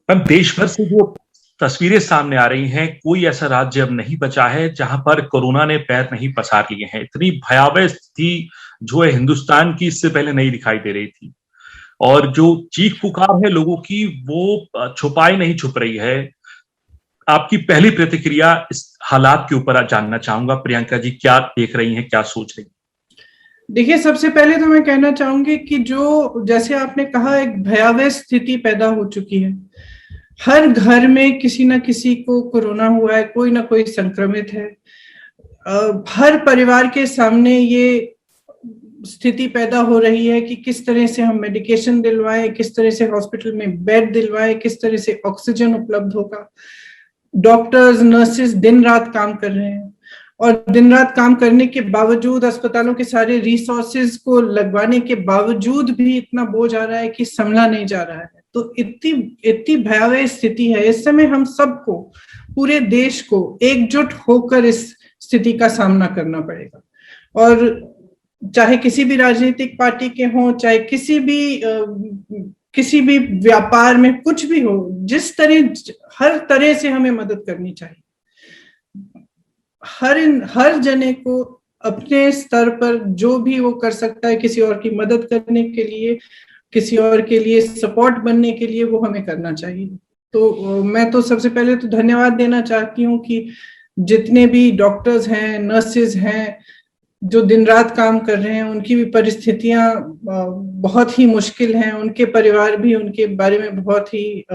Ma'am, देश भर से जो तस्वीरें सामने आ रही हैं, कोई ऐसा राज्य अब नहीं बचा है जहां पर कोरोना ने पैर नहीं पसार लिए हैं। इतनी भयावह स्थिति जो है हिंदुस्तान की, इससे पहले नहीं दिखाई दे रही थी। और जो चीख पुकार है लोगों की, वो छुपाई नहीं छुप रही है। आपकी पहली प्रतिक्रिया इस हालात के ऊपर जानना चाहूंगा। प्रियंका जी, क्या देख रही हैं, क्या सोच रही हैं? देखिए, सबसे पहले तो मैं कहना चाहूंगी कि जो जैसे आपने कहा, एक भयावह स्थिति पैदा हो चुकी है। हर घर में किसी ना किसी को कोरोना हुआ है, कोई ना कोई संक्रमित है। हर परिवार के सामने ये स्थिति पैदा हो रही है कि किस तरह से हम मेडिकेशन दिलवाएं, किस तरह से हॉस्पिटल में बेड दिलवाएं, किस तरह से ऑक्सीजन उपलब्ध होगा। डॉक्टर्स, नर्सेस दिन रात काम कर रहे हैं, और दिन रात काम करने के बावजूद, अस्पतालों के सारे रिसोर्सेज को लगवाने के बावजूद भी इतना बोझ आ रहा है कि संभला नहीं जा रहा है। तो इतनी इतनी भयावह स्थिति है। इस समय हम सबको, पूरे देश को एकजुट होकर इस स्थिति का सामना करना पड़ेगा। और चाहे किसी भी राजनीतिक पार्टी के हों, चाहे किसी भी व्यापार में कुछ भी हो, हर तरह से हमें मदद करनी चाहिए। हर जने को अपने स्तर पर जो भी वो कर सकता है किसी और की मदद करने के लिए, किसी और के लिए सपोर्ट बनने के लिए, वो हमें करना चाहिए। तो मैं तो सबसे पहले तो धन्यवाद देना चाहती हूँ कि जितने भी डॉक्टर्स हैं, नर्सेज हैं, जो दिन रात काम कर रहे हैं, उनकी भी परिस्थितियां बहुत ही मुश्किल हैं। उनके परिवार भी उनके बारे में बहुत ही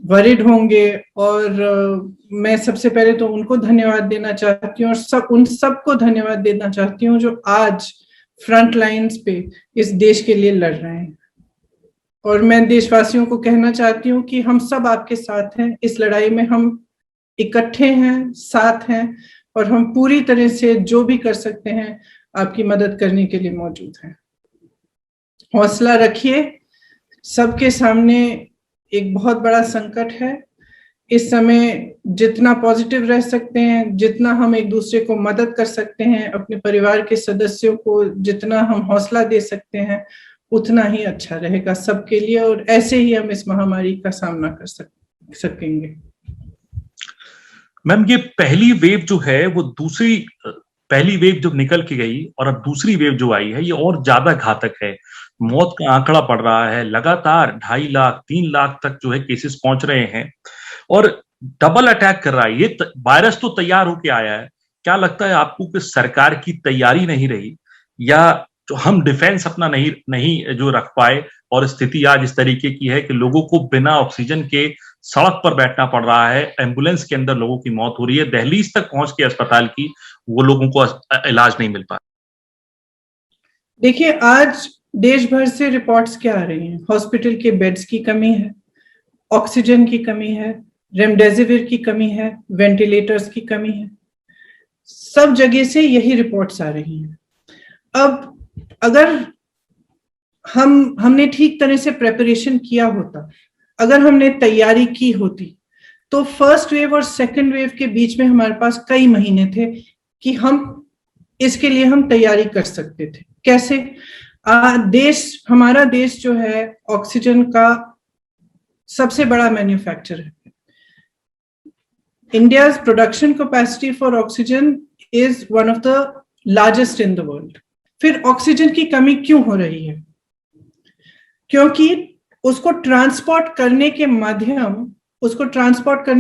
वरिड होंगे। और मैं सबसे पहले तो उनको धन्यवाद देना चाहती हूँ, और उन सबको धन्यवाद देना चाहती हूँ जो आज फ्रंट लाइंस पे इस देश के लिए लड़ रहे हैं। और मैं देशवासियों को कहना चाहती हूँ कि हम सब आपके साथ हैं। इस लड़ाई में हम इकट्ठे हैं, साथ हैं, और हम पूरी तरह से जो भी कर सकते हैं आपकी मदद करने के लिए मौजूद हैं। हौसला रखिए। सबके सामने एक बहुत बड़ा संकट है। इस समय जितना पॉजिटिव रह सकते हैं, जितना हम एक दूसरे को मदद कर सकते हैं, अपने परिवार के सदस्यों को जितना हम हौसला दे सकते हैं, उतना ही अच्छा रहेगा सबके लिए। और ऐसे ही हम इस महामारी का सामना कर सकेंगे। मैम, ये पहली वेव जो है वो दूसरी पहली वेव जब निकल के गई और अब दूसरी वेव जो आई है, ये और ज्यादा घातक है। मौत का आंकड़ा बढ़ रहा है लगातार। 2.5 लाख 3 लाख तक जो है केसेस पहुंच रहे हैं, और डबल अटैक कर रहा है। ये वायरस तो तैयार होके आया है। क्या लगता है आपको कि सरकार की तैयारी नहीं रही, या जो हम डिफेंस अपना नहीं नहीं जो रख पाए, और स्थिति आज इस तरीके की है कि लोगों को बिना ऑक्सीजन के सड़क पर बैठना पड़ रहा है, एम्बुलेंस के अंदर लोगों की मौत हो रही है, दहलीज तक पहुंच के अस्पताल की वो लोगों को इलाज नहीं मिल पा। देखिए, आज देश भर से रिपोर्ट्स क्या आ रही हैं? हॉस्पिटल के बेड्स की कमी है, ऑक्सीजन की कमी है, रेमडेसिविर की कमी है, वेंटिलेटर्स की कमी है। सब जगह से यही रिपोर्ट्स आ रही हैं। अब अगर हमने ठीक तरह से प्रेपरेशन किया होता, अगर हमने तैयारी की होती, तो फर्स्ट वेव और सेकंड वेव के बीच में हमारे पास कई महीने थे कि हम इसके लिए हम तैयारी कर सकते थे। कैसे? हमारा देश जो है ऑक्सीजन का सबसे बड़ा मैन्युफैक्चरर है। India's production capacity for oxygen is one of the largest in the world. फिर ऑक्सीजन की कमी क्यों हो रही है? क्योंकि उसको ट्रांसपोर्ट करने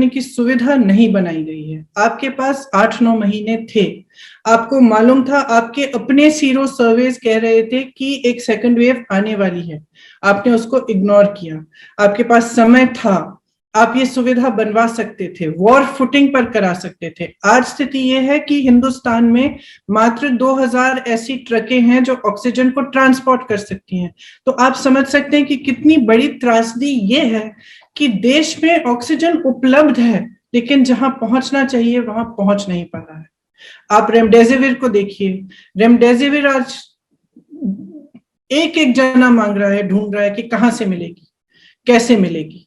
की सुविधा नहीं बनाई गई है। आपके पास 8-9 महीने थे, आपको मालूम था, आपके अपने सीरो सर्वेज कह रहे थे कि एक सेकंड वेव आने वाली है, आपने उसको इग्नोर किया। आपके पास समय था, आप ये सुविधा बनवा सकते थे, वॉर फुटिंग पर करा सकते थे। आज स्थिति ये है कि हिंदुस्तान में मात्र 2000 ऐसी ट्रकें हैं जो ऑक्सीजन को ट्रांसपोर्ट कर सकती हैं। तो आप समझ सकते हैं कि कितनी बड़ी त्रासदी ये है कि देश में ऑक्सीजन उपलब्ध है, लेकिन जहां पहुंचना चाहिए वहां पहुंच नहीं पा रहा है। आप रेमडेसिविर को देखिए। रेमडेसिविर आज एक एक जना मांग रहा है, ढूंढ रहा है कि कहां से मिलेगी, कैसे मिलेगी।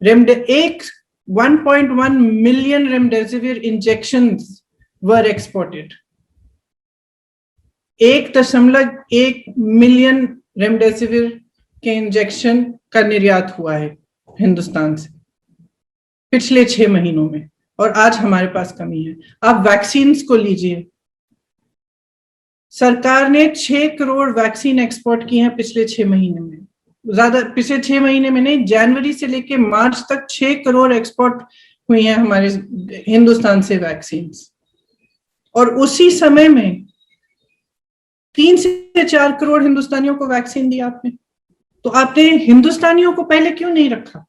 1.1 million remdesivir injections were exported. 1.1 million remdesivir के इंजेक्शन का निर्यात हुआ है हिंदुस्तान से पिछले 6 महीनों में, और आज हमारे पास कमी है। आप वैक्सीन को लीजिए, सरकार ने 6 करोड़ वैक्सीन एक्सपोर्ट की हैं पिछले 6 महीने में, ज्यादा पिछले 6 महीने में नहीं, जनवरी से लेके मार्च तक 6 करोड़ एक्सपोर्ट हुई हैं हमारे हिंदुस्तान से वैक्सीन। और उसी समय में 3 से 4 करोड़ हिंदुस्तानियों को वैक्सीन दी आपने। तो आपने हिंदुस्तानियों को पहले क्यों नहीं रखा?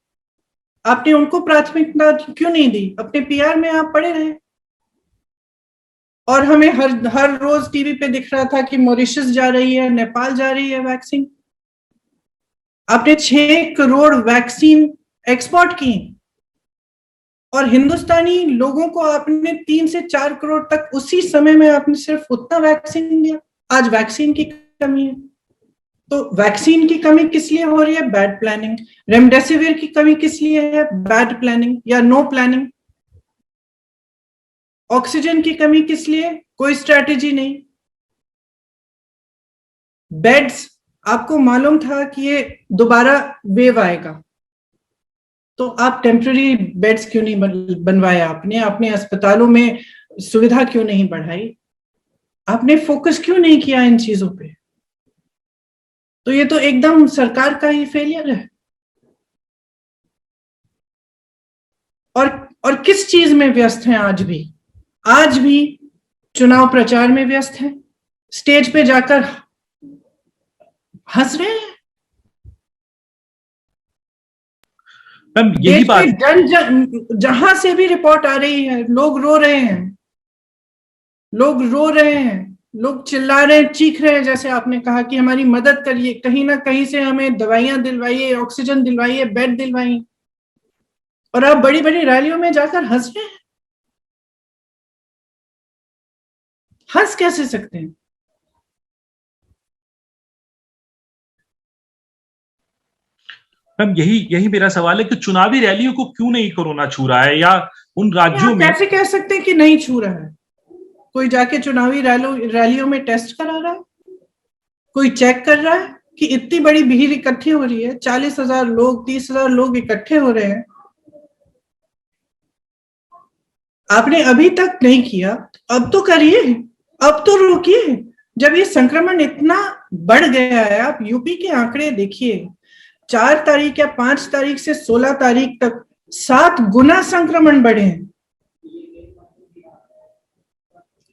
आपने उनको प्राथमिकता क्यों नहीं दी? अपने पीआर में आप पड़े रहे। और हमें हर रोज टीवी पे दिख रहा था कि मॉरिशस जा रही है, नेपाल जा रही है वैक्सीन। आपने 6 करोड़ वैक्सीन एक्सपोर्ट की, और हिंदुस्तानी लोगों को आपने 3 से 4 करोड़ तक उसी समय में आपने सिर्फ उतना वैक्सीन दिया। आज वैक्सीन की कमी है। तो वैक्सीन की कमी किस लिए हो रही है? Bad planning. रेमडेसिविर की कमी किस लिए है? बैड प्लानिंग या नो प्लानिंग। ऑक्सीजन की कमी किस लिए? कोई स्ट्रैटेजी नहीं। बेड्स, आपको मालूम था कि ये दोबारा वेव आएगा, तो आप टेम्पररी बेड्स क्यों नहीं बनवाए? आपने अस्पतालों में सुविधा क्यों नहीं बढ़ाई? आपने फोकस क्यों नहीं किया इन चीजों पे? तो ये तो एकदम सरकार का ही फेलियर है। और किस चीज में व्यस्त हैं आज भी चुनाव प्रचार में व्यस्त हैं, स्टेज पे जाकर हंस रहे हैं। यही बात, जहां से भी रिपोर्ट आ रही है, लोग रो रहे हैं, लोग चिल्ला रहे हैं, चीख रहे हैं। जैसे आपने कहा कि हमारी मदद करिए, कहीं ना कहीं से हमें दवाइयां दिलवाइए, ऑक्सीजन दिलवाइए, बेड दिलवाइए, और आप बड़ी बड़ी रैलियों में जाकर हंस रहे हैं। हंस कैसे सकते हैं? मैम यही मेरा सवाल है कि चुनावी रैलियों को क्यों नहीं कोरोना छू रहा है, या उन राज्यों में कैसे कह सकते हैं कि नहीं छू रहा है? कोई जाके चुनावी रैलियों में टेस्ट करा रहा है? कोई चेक कर रहा है कि इतनी बड़ी भीड़ इकट्ठी हो रही है, 40,000 लोग, 30,000 लोग इकट्ठे हो रहे हैं, आपने अभी तक नहीं किया, अब तो करिए, अब तो रोकिए। जब ये संक्रमण इतना बढ़ गया है, आप यूपी के आंकड़े देखिए, 4 तारीख या 5 तारीख से 16 तारीख तक 7 गुना संक्रमण बढ़े हैं।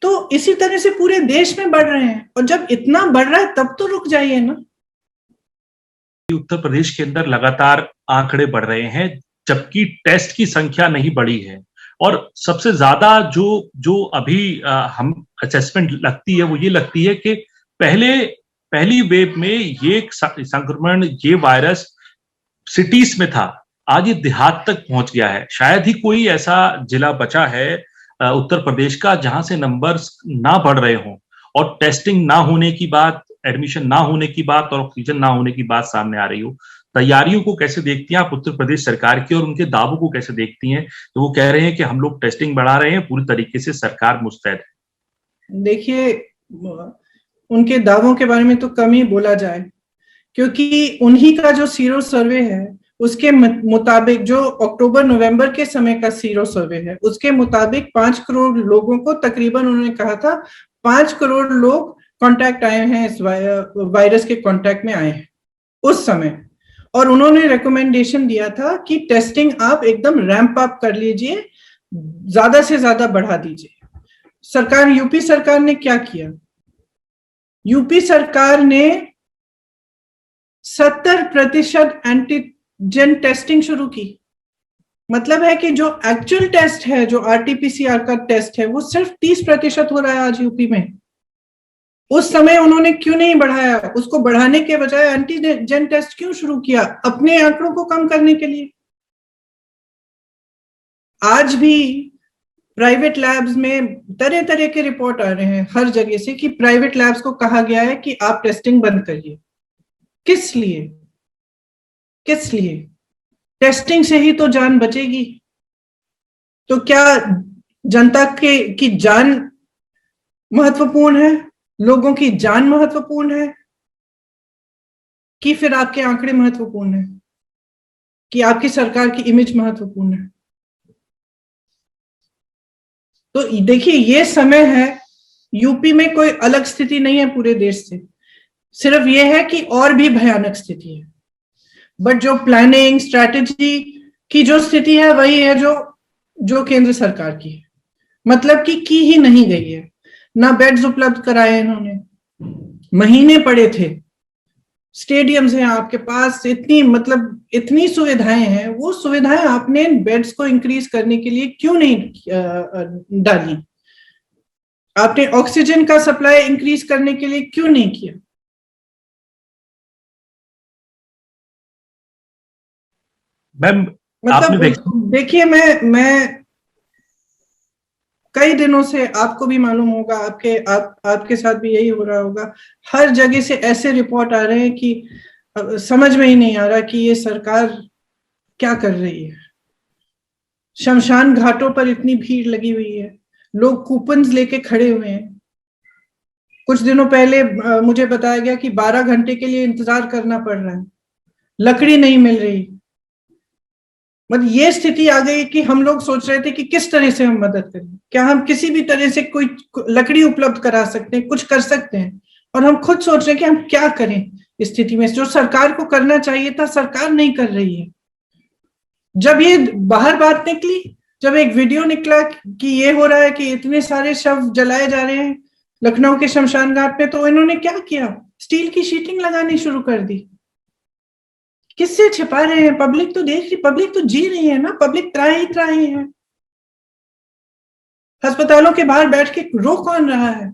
तो इसी तरह से पूरे देश में बढ़ रहे हैं, और जब इतना बढ़ रहा है तब तो रुक जाइए ना। उत्तर प्रदेश के अंदर लगातार आंकड़े बढ़ रहे हैं, जबकि टेस्ट की संख्या नहीं बढ़ी है। और सबसे ज्यादा जो अभी हम असेसमेंट लगती है, वो ये लगती है कि पहली वेव में ये संक्रमण, ये वायरस सिटीज में था, आज ये देहात तक पहुंच गया है। शायद ही कोई ऐसा जिला बचा है उत्तर प्रदेश का जहां से नंबर्स ना बढ़ रहे हों, और टेस्टिंग ना होने की बात, एडमिशन ना होने की बात, और ऑक्सीजन ना होने की बात सामने आ रही हो। तैयारियों को कैसे देखती हैं आप उत्तर प्रदेश सरकार की, और उनके दावों को कैसे देखती हैं? तो वो कह रहे हैं कि हम लोग टेस्टिंग बढ़ा रहे हैं, पूरी तरीके से सरकार मुस्तैद है। देखिए, उनके दावों के बारे में तो कम ही बोला जाए, क्योंकि उन्हीं का जो सीरो सर्वे है उसके मुताबिक, जो अक्टूबर नवंबर के समय का सीरो सर्वे है, उसके मुताबिक 5 करोड़ लोगों को तकरीबन, उन्होंने कहा था 5 करोड़ लोग कांटेक्ट आए हैं, इस वायरस के कांटेक्ट में आए हैं उस समय। और उन्होंने रिकमेंडेशन दिया था कि टेस्टिंग आप एकदम रैंप अप कर लीजिए, ज्यादा से ज्यादा बढ़ा दीजिए। यूपी सरकार ने क्या किया? यूपी सरकार ने 70% एंटीजन टेस्टिंग शुरू की। मतलब है कि जो एक्चुअल टेस्ट है, जो आरटीपीसीआर का टेस्ट है, वो सिर्फ 30% हो रहा है आज यूपी में। उस समय उन्होंने क्यों नहीं बढ़ाया? उसको बढ़ाने के बजाय एंटीजन टेस्ट क्यों शुरू किया? अपने आंकड़ों को कम करने के लिए। आज भी प्राइवेट लैब्स में तरह तरह के रिपोर्ट आ रहे हैं हर जगह से कि प्राइवेट लैब्स को कहा गया है कि आप टेस्टिंग बंद करिए। किस लिए? किस लिए? टेस्टिंग से ही तो जान बचेगी। तो क्या जनता की जान महत्वपूर्ण है, लोगों की जान महत्वपूर्ण है, कि फिर आपके आंकड़े महत्वपूर्ण है? कि आपकी सरकार की इमेज महत्वपूर्ण है। तो देखिए, ये समय है, यूपी में कोई अलग स्थिति नहीं है पूरे देश से, सिर्फ ये है कि और भी भयानक स्थिति है। बट जो प्लानिंग स्ट्रैटेजी की जो स्थिति है वही है जो जो केंद्र सरकार की है, मतलब कि की ही नहीं गई है। ना बेड्स उपलब्ध कराए इन्होंने, महीने पड़े थे, स्टेडियम्स हैं आपके पास, इतनी मतलब इतनी सुविधाएं हैं, वो सुविधाएं आपने बेड्स को इंक्रीज करने के लिए क्यों नहीं डाली? आपने ऑक्सीजन का सप्लाई इंक्रीज करने के लिए क्यों नहीं किया? मैम, मतलब देखिए, मैं कई दिनों से, आपको भी मालूम होगा, आपके साथ भी यही हो रहा होगा, हर जगह से ऐसे रिपोर्ट आ रहे हैं कि समझ में ही नहीं आ रहा कि ये सरकार क्या कर रही है। शमशान घाटों पर इतनी भीड़ लगी हुई है, लोग कूपन्स लेके खड़े हुए हैं। कुछ दिनों पहले मुझे बताया गया कि 12 घंटे के लिए इंतजार करना पड़ रहा है, लकड़ी नहीं मिल रही। मतलब ये स्थिति आ गई कि हम लोग सोच रहे थे कि किस तरह से हम मदद करें, क्या हम किसी भी तरह से कोई लकड़ी उपलब्ध करा सकते हैं, कुछ कर सकते हैं, और हम खुद सोच रहे हैं कि हम क्या करें इस स्थिति में। जो सरकार को करना चाहिए था, सरकार नहीं कर रही है। जब ये बाहर बात निकली, जब एक वीडियो निकला कि ये हो रहा है कि इतने सारे शव जलाए जा रहे हैं लखनऊ के शमशान घाट पे, तो इन्होंने क्या किया? स्टील की शीटिंग लगानी शुरू कर दी। किससे छिपा रहे हैं? पब्लिक तो देख रही, पब्लिक तो जी रही है ना, पब्लिक त्राही है। अस्पतालों के बाहर बैठ के रो कौन रहा है?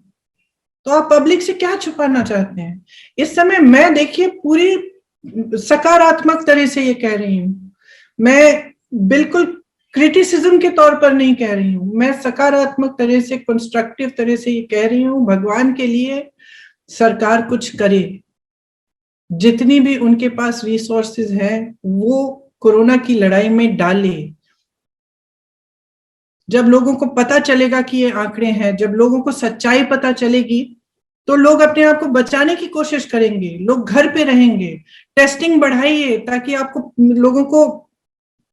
तो आप पब्लिक से क्या छुपाना चाहते हैं? इस समय मैं, देखिए, पूरी सकारात्मक तरह से ये कह रही हूं, मैं बिल्कुल क्रिटिसिज्म के तौर पर नहीं कह रही हूं, मैं सकारात्मक तरह से, कंस्ट्रक्टिव तरह से ये कह रही हूं, भगवान के लिए सरकार कुछ करे, जितनी भी उनके पास रिसोर्सेज है वो कोरोना की लड़ाई में डाले। जब लोगों को पता चलेगा कि ये आंकड़े हैं, जब लोगों को सच्चाई पता चलेगी, तो लोग अपने आप को बचाने की कोशिश करेंगे, लोग घर पे रहेंगे। टेस्टिंग बढ़ाइए ताकि आपको, लोगों को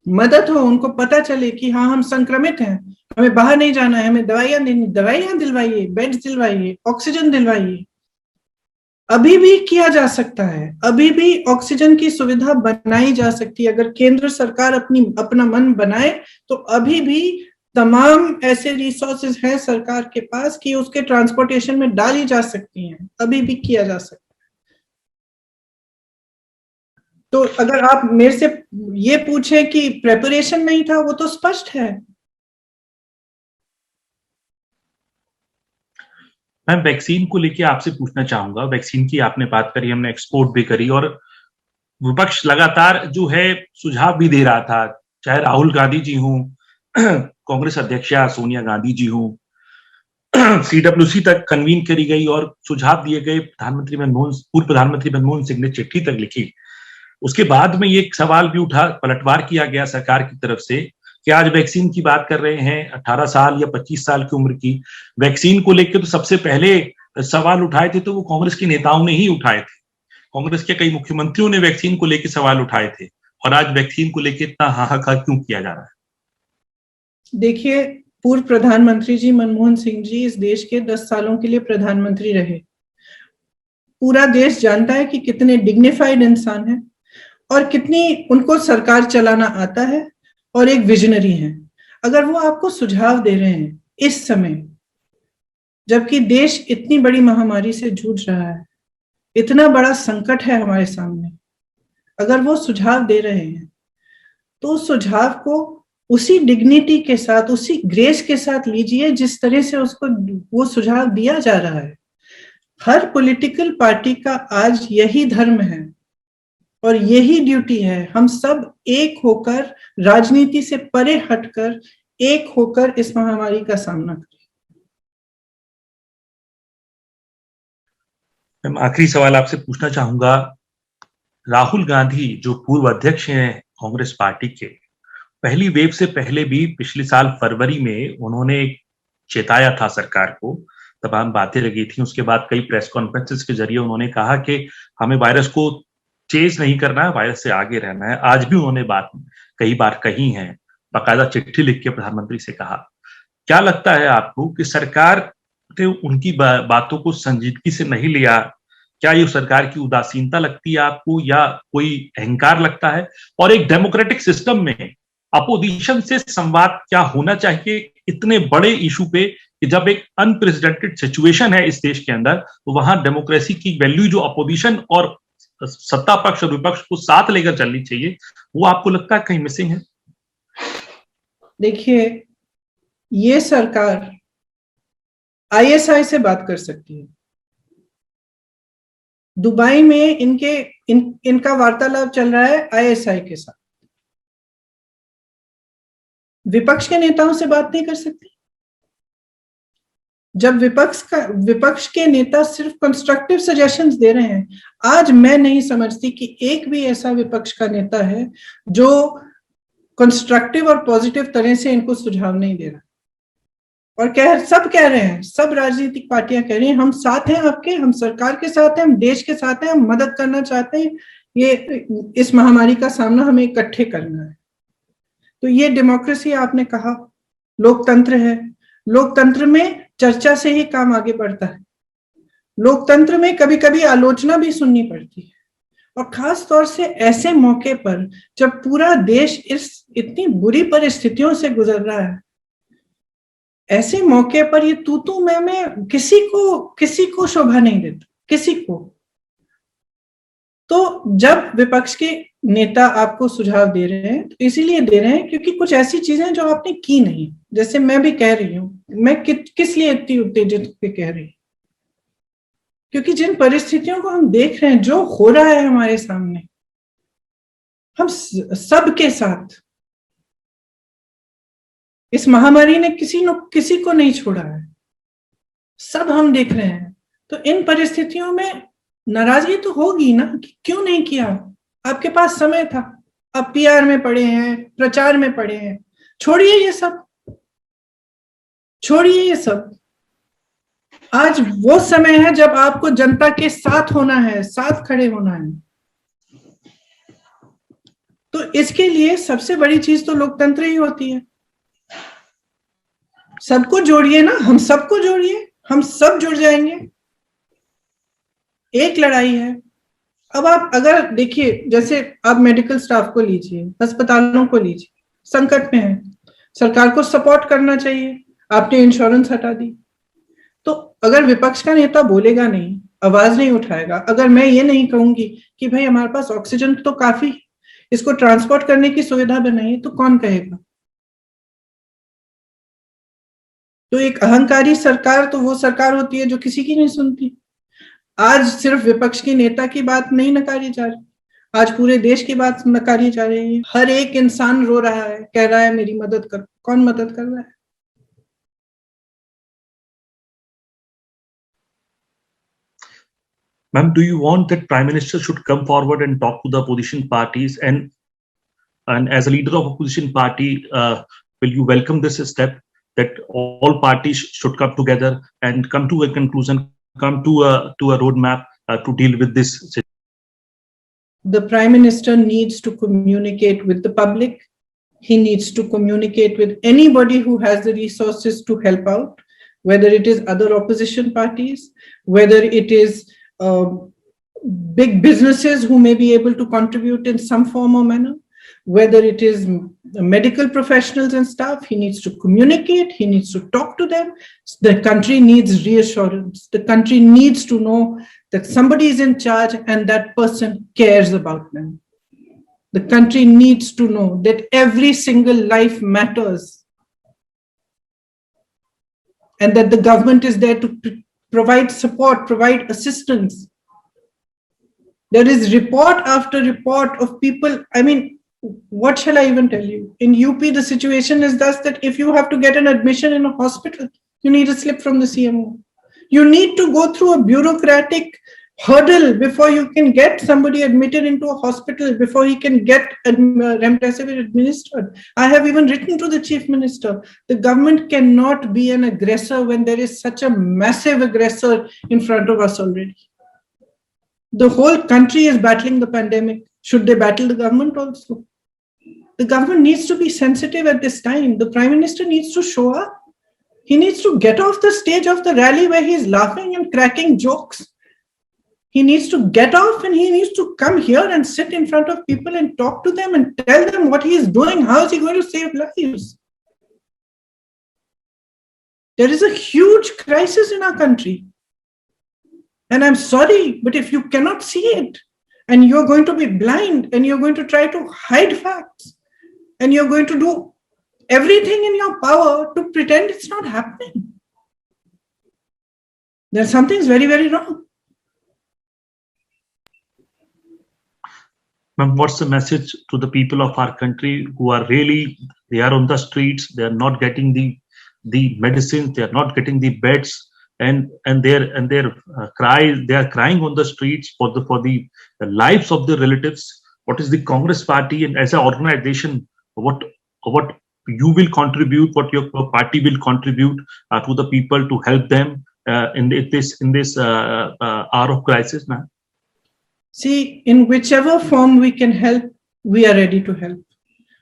मदद हो, उनको पता चले कि हाँ, हम संक्रमित हैं, हमें बाहर नहीं जाना है, हमें दवाइयां दिलवाइए, बेड्स दिलवाइए, ऑक्सीजन दिलवाइए। अभी भी किया जा सकता है, अभी भी ऑक्सीजन की सुविधा बनाई जा सकती है। अगर केंद्र सरकार अपना मन बनाए तो अभी भी तमाम ऐसे रिसोर्सेज हैं सरकार के पास कि उसके ट्रांसपोर्टेशन में डाली जा सकती हैं, अभी भी किया जा सकता है। तो अगर आप मेरे से ये पूछें कि प्रेपरेशन नहीं था, वो तो स्पष्ट है। मैं वैक्सीन को लेके आपसे पूछना चाहूंगा। वैक्सीन की आपने बात करी, हमने एक्सपोर्ट भी करी, और विपक्ष लगातार जो है सुझाव भी दे रहा था, चाहे राहुल गांधी जी हों, कांग्रेस अध्यक्षा सोनिया गांधी जी हों, सीडब्ल्यूसी तक कन्वीन करी गई और सुझाव दिए गए। पूर्व प्रधानमंत्री मनमोहन सिंह ने चिट्ठी तक लिखी। उसके बाद में ये सवाल भी उठा, पलटवार किया गया सरकार की तरफ से कि आज वैक्सीन की बात कर रहे हैं, 18 साल या 25 साल की उम्र की वैक्सीन को लेकर तो सबसे पहले सवाल उठाए थे तो वो कांग्रेस के नेताओं ने ही उठाए थे। कांग्रेस के कई मुख्यमंत्रियों ने वैक्सीन को लेकर सवाल उठाए थे, और आज वैक्सीन को लेकर इतना हाहाकार क्यों किया जा रहा है? देखिए, पूर्व प्रधानमंत्री जी मनमोहन सिंह जी इस देश के 10 सालों के लिए प्रधानमंत्री रहे। पूरा देश जानता है कि कितने डिग्निफाइड इंसान हैं और कितनी उनको सरकार चलाना आता है, और एक विजनरी हैं। अगर वो आपको सुझाव दे रहे हैं इस समय, जबकि देश इतनी बड़ी महामारी से जूझ रहा है, इतना बड़ा संकट है हमारे सामने, अगर वो सुझाव दे रहे हैं तो उस सुझाव को उसी डिग्निटी के साथ, उसी ग्रेस के साथ लीजिए जिस तरह से उसको वो सुझाव दिया जा रहा है। हर पॉलिटिकल पार्टी का आज यही धर्म है और यही ड्यूटी है, हम सब एक होकर, राजनीति से परे हटकर एक होकर इस महामारी का सामना करें। मैं आखिरी सवाल आपसे पूछना चाहूंगा। राहुल गांधी जो पूर्व अध्यक्ष हैं कांग्रेस पार्टी के, पहली वेव से पहले भी पिछले साल फरवरी में उन्होंने चेताया था सरकार को, तमाम बातें लगी थी। उसके बाद कई प्रेस कॉन्फ्रेंसेस के जरिए उन्होंने कहा कि हमें वायरस को चेज नहीं करना है, वायरस से आगे रहना है। आज भी उन्होंने बात कई बार कही है, बाकायदा चिट्ठी लिख के प्रधानमंत्री से कहा। क्या लगता है आपको कि सरकार ने उनकी बातों को संजीदगी से नहीं लिया? क्या ये सरकार की उदासीनता लगती है आपको, या कोई अहंकार लगता है? और एक डेमोक्रेटिक सिस्टम में अपोजिशन से संवाद क्या होना चाहिए इतने बड़े इशू पे, कि जब एक अनप्रेसिडेंटेड सिचुएशन है इस देश के अंदर, तो वहां डेमोक्रेसी की वैल्यू जो अपोजिशन और सत्ता पक्ष और विपक्ष को साथ लेकर चलनी चाहिए, वो आपको लगता है कहीं मिसिंग है? देखिए, ये सरकार आईएसआई से बात कर सकती है। दुबई में इनका वार्तालाप चल रहा है आईएसआई के साथ। विपक्ष के नेताओं से बात नहीं कर सकती? जब विपक्ष के नेता सिर्फ कंस्ट्रक्टिव सजेशंस दे रहे हैं, आज मैं नहीं समझती कि एक भी ऐसा विपक्ष का नेता है जो कंस्ट्रक्टिव और पॉजिटिव तरह से इनको सुझाव नहीं दे रहा। और सब कह रहे हैं, सब राजनीतिक पार्टियां कह रही हैं, हम साथ हैं आपके, हम सरकार के साथ हैं, हम देश के साथ हैं, हम मदद करना चाहते हैं, ये इस महामारी का सामना हमें इकट्ठे करना है। तो ये डेमोक्रेसी आपने कहा, लोकतंत्र है। लोकतंत्र में चर्चा से ही काम आगे बढ़ता है। लोकतंत्र में कभी कभी आलोचना भी सुननी पड़ती है, और खास तौर से ऐसे मौके पर जब पूरा देश इतनी बुरी परिस्थितियों से गुजर रहा है। ऐसे मौके पर ये तू मैं किसी को शोभा नहीं देता, किसी को। तो जब विपक्ष के नेता आपको सुझाव दे रहे हैं, तो इसीलिए दे रहे हैं क्योंकि कुछ ऐसी चीजें जो आपने की नहीं। जैसे मैं भी कह रही हूं, मैं किस लिए इतनी उत्तेजित पे कह रही हूं, क्योंकि जिन परिस्थितियों को हम देख रहे हैं, जो हो रहा है हमारे सामने, हम सबके साथ, इस महामारी ने किसी को नहीं छोड़ा है, सब हम देख रहे हैं। तो इन परिस्थितियों में नाराजगी तो होगी ना, कि क्यों नहीं किया? आपके पास समय था, आप पीआर में पड़े हैं, प्रचार में पड़े हैं। छोड़िए ये सब, छोड़िए ये सब। आज वो समय है जब आपको जनता के साथ होना है, साथ खड़े होना है। तो इसके लिए सबसे बड़ी चीज तो लोकतंत्र ही होती है। सबको जोड़िए ना, हम सबको जोड़िए, हम सब जुड़ जाएंगे। एक लड़ाई है। अब आप अगर देखिए, जैसे आप मेडिकल स्टाफ को लीजिए, अस्पतालों को लीजिए, संकट में है, सरकार को सपोर्ट करना चाहिए, आपने इंश्योरेंस हटा दी। तो अगर विपक्ष का नेता बोलेगा नहीं, आवाज नहीं उठाएगा, अगर मैं ये नहीं कहूंगी कि भाई हमारे पास ऑक्सीजन तो काफी, इसको ट्रांसपोर्ट करने की सुविधा बनाइए, तो कौन कहेगा? तो एक अहंकारी सरकार तो वो सरकार होती है जो किसी की नहीं सुनती। आज सिर्फ विपक्ष के नेता की बात नहीं नकारी जा रही, आज पूरे देश की बात नकारी जा रही है। हर एक इंसान रो रहा है, कह रहा है मेरी मदद कर। कौन मदद कर रहा है? Ma'am, do you want that Prime Minister should come forward and talk to the opposition parties, and as a leader of opposition party, will you welcome this step that all parties should come together and come to a conclusion, come to a roadmap to deal with this situation? The Prime Minister needs to communicate with the public. He needs to communicate with anybody who has the resources to help out, whether it is other opposition parties, whether it is big businesses who may be able to contribute in some form or manner, whether it is medical professionals and staff. He needs to communicate, he needs to talk to them. The country needs reassurance. The country needs to know that somebody is in charge and that person cares about them. The country needs to know that every single life matters and that the government is there to provide support, provide assistance. There is report after report of people. I mean, what shall I even tell you? In UP, the situation is thus that if you have to get an admission in a hospital, you need a slip from the CMO. You need to go through a bureaucratic hurdle before you can get somebody admitted into a hospital, before he can get remdesivir administered. I have even written to the Chief Minister. The government cannot be an aggressor when there is such a massive aggressor in front of us already. The whole country is battling the pandemic. Should they battle the government also? The government needs to be sensitive at this time. The Prime Minister needs to show up. He needs to get off the stage of the rally where he's laughing and cracking jokes. He needs to get off and he needs to come here and sit in front of people and talk to them and tell them what he is doing. How is he going to save lives? There is a huge crisis in our country. And I'm sorry, but if you cannot see it and you're going to be blind and you're going to try to hide facts and you're going to do everything in your power to pretend it's not happening, then something's very, very wrong. Ma'am, what's the message to the people of our country who are really, they are on the streets, they are not getting the medicines, they are not getting the beds, and they are crying on the streets for the lives of their relatives? What is the Congress Party and as an organization, what you will contribute, what your party will contribute to the people to help them in this hour of crisis, ma'am? See, in whichever form we can help, we are ready to help.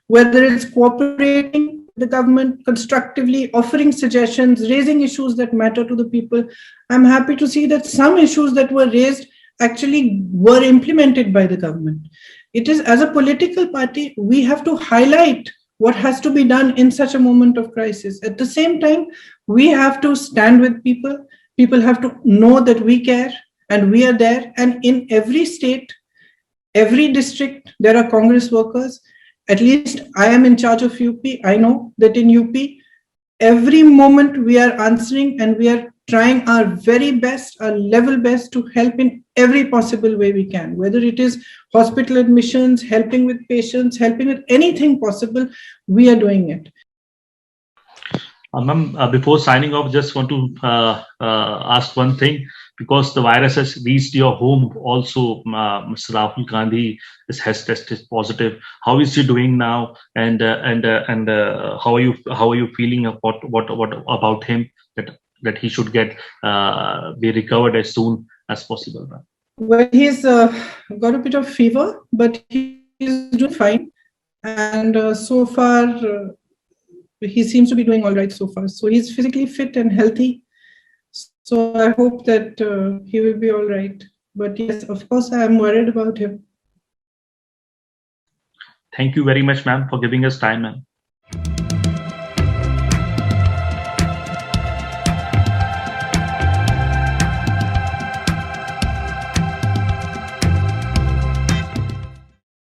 Whether it's cooperating with the government, constructively offering suggestions, raising issues that matter to the people. I'm happy to see that some issues that were raised actually were implemented by the government. It is, as a political party, we have to highlight what has to be done in such a moment of crisis. At the same time, we have to stand with people. People have to know that we care and we are there. And in every state, every district, there are Congress workers. At least I am in charge of UP. I know that in UP, every moment we are answering and we are trying our very best, our level best to help in every possible way we can, whether it is hospital admissions, helping with patients, helping with anything possible, we are doing it. Ma'am, before signing off, just want to ask one thing, because the virus has reached your home also. Mr. Rahul Gandhi has tested positive. How is he doing now? And how are you feeling about what about him, that he should be recovered as soon as possible? Well, he's got a bit of fever, but he's doing fine. And so far, he seems to be doing all right so far. So he's physically fit and healthy. So I hope that he will be all right. But yes, of course, I am worried about him. Thank you very much, ma'am, for giving us time, ma'am.